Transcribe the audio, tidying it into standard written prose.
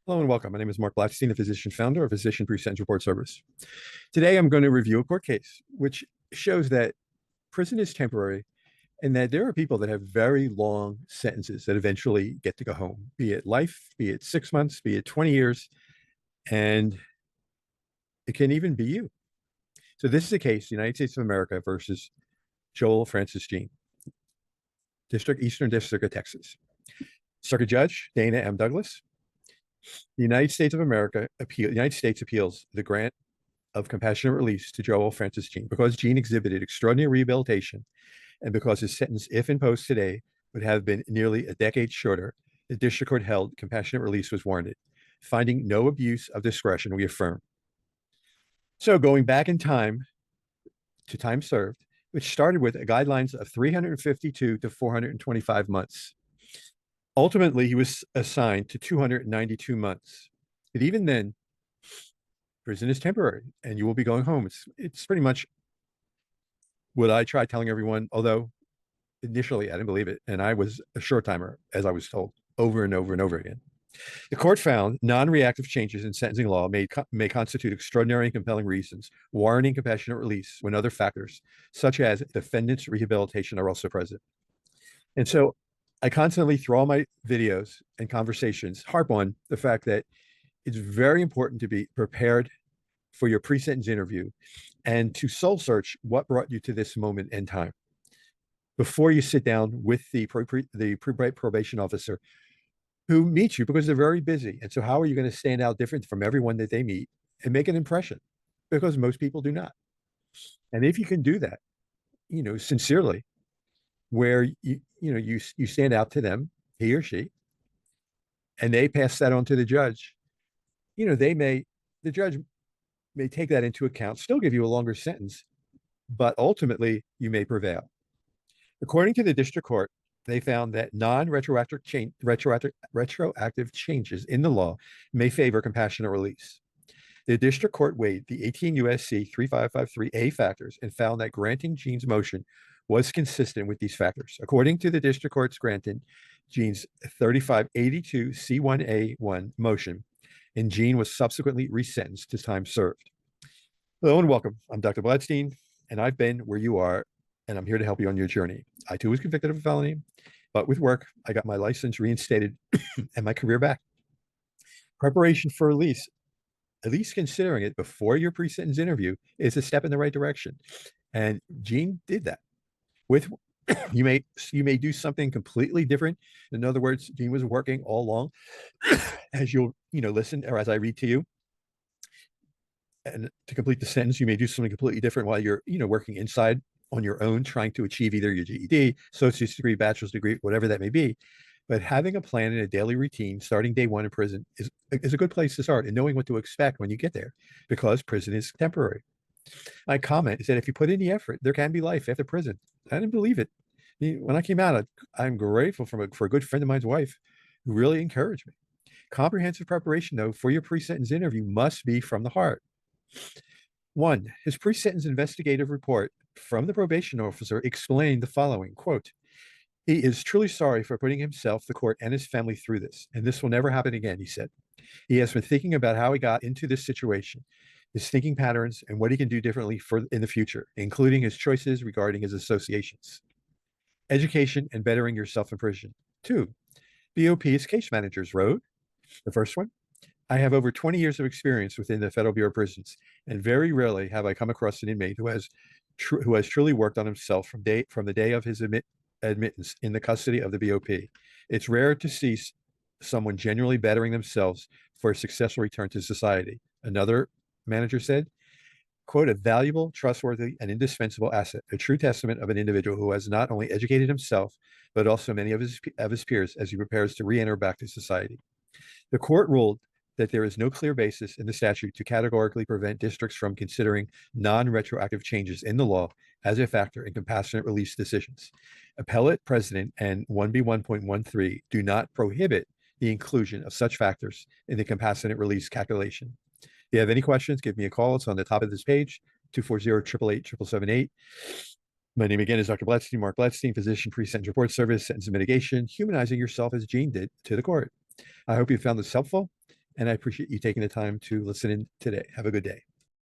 Hello and welcome. My name is Mark Blatstein, the physician founder of Physician Presentence Report Service. Today, I'm going to review a court case which shows that prison is temporary and that there are people that have very long sentences that eventually get to go home, be it life, be it 6 months, be it 20 years, and it can even be you. So this is a case, United States of America versus Joel Francis Jean, Eastern District of Texas. Circuit Judge Dana M. Douglas. The United States appeals the grant of compassionate release to Joel Francis Jean because Jean exhibited extraordinary rehabilitation and because his sentence, if imposed today, would have been nearly a decade shorter. The district court held compassionate release was warranted. Finding no abuse of discretion, we affirm. So going back in time to time served, which started with guidelines of 352 to 425 months. Ultimately, he was assigned to 292 months. But even then, prison is temporary and you will be going home. It's pretty much what I tried telling everyone, although initially I didn't believe it. And I was a short timer, as I was told over and over and over again. The court found non-reactive changes in sentencing law may constitute extraordinary and compelling reasons, warranting compassionate release when other factors, such as defendant's rehabilitation, are also present. And so I constantly, through all my videos and conversations, harp on the fact that it's very important to be prepared for your pre-sentence interview and to soul search what brought you to this moment in time before you sit down with the probation officer who meets you, because they're very busy. And so how are you going to stand out different from everyone that they meet and make an impression? Because most people do not. And if you can do that, sincerely, where you stand out to them, he or she, and they pass that on to the judge, the judge may take that into account, still give you a longer sentence, but ultimately you may prevail. According to the district court, they found that non-retroactive changes in the law may favor compassionate release. The district court weighed the 18 U.S.C. 3553A factors and found that granting Jean's motion was consistent with these factors. According to the district court's granted Jean's 3582 C1A1 motion, and Jean was subsequently resentenced to time served. Hello and welcome. I'm Dr. Blatstein, and I've been where you are, and I'm here to help you on your journey. I too was convicted of a felony, but with work, I got my license reinstated and my career back. Preparation for release, at least considering it before your pre-sentence interview, is a step in the right direction. And Jean did that. With you may do something completely different. In other words, Jean was working all along, as you'll listen, or as I read to you. And to complete the sentence, you may do something completely different while you're working inside on your own, trying to achieve either your GED, associate's degree, bachelor's degree, whatever that may be. But having a plan and a daily routine starting day one in prison is a good place to start, and knowing what to expect when you get there, because prison is temporary. My comment is that if you put in the effort, there can be life after prison. I didn't believe it. When I came out, I'm grateful for a good friend of mine's wife who really encouraged me. Comprehensive preparation, though, for your pre-sentence interview must be from the heart. One, his pre-sentence investigative report from the probation officer explained the following, quote, "He is truly sorry for putting himself, the court, and his family through this, and this will never happen again," he said. "He has been thinking about how he got into this situation, his thinking patterns, and what he can do differently in the future, including his choices regarding his associations. Education and bettering yourself in prison." Two, BOP's case managers wrote, the first one, "I have over 20 years of experience within the Federal Bureau of Prisons, and very rarely have I come across an inmate who has truly worked on himself from the day of his admittance in the custody of the BOP. It's rare to see someone genuinely bettering themselves for a successful return to society." Another manager said, quote, "A valuable, trustworthy, and indispensable asset, a true testament of an individual who has not only educated himself, but also many of his peers as he prepares to re-enter back to society." The court ruled that there is no clear basis in the statute to categorically prevent districts from considering non-retroactive changes in the law as a factor in compassionate release decisions. Appellate precedent and 1B1.13 do not prohibit the inclusion of such factors in the compassionate release calculation. If you have any questions, give me a call. It's on the top of this page, 240-888-7778. My name again is Dr. Blatstein, Mark Blatstein, Physician Pre-Sentence Report Service, Sentence Mitigation, humanizing yourself as Jean did to the court. I hope you found this helpful, and I appreciate you taking the time to listen in today. Have a good day.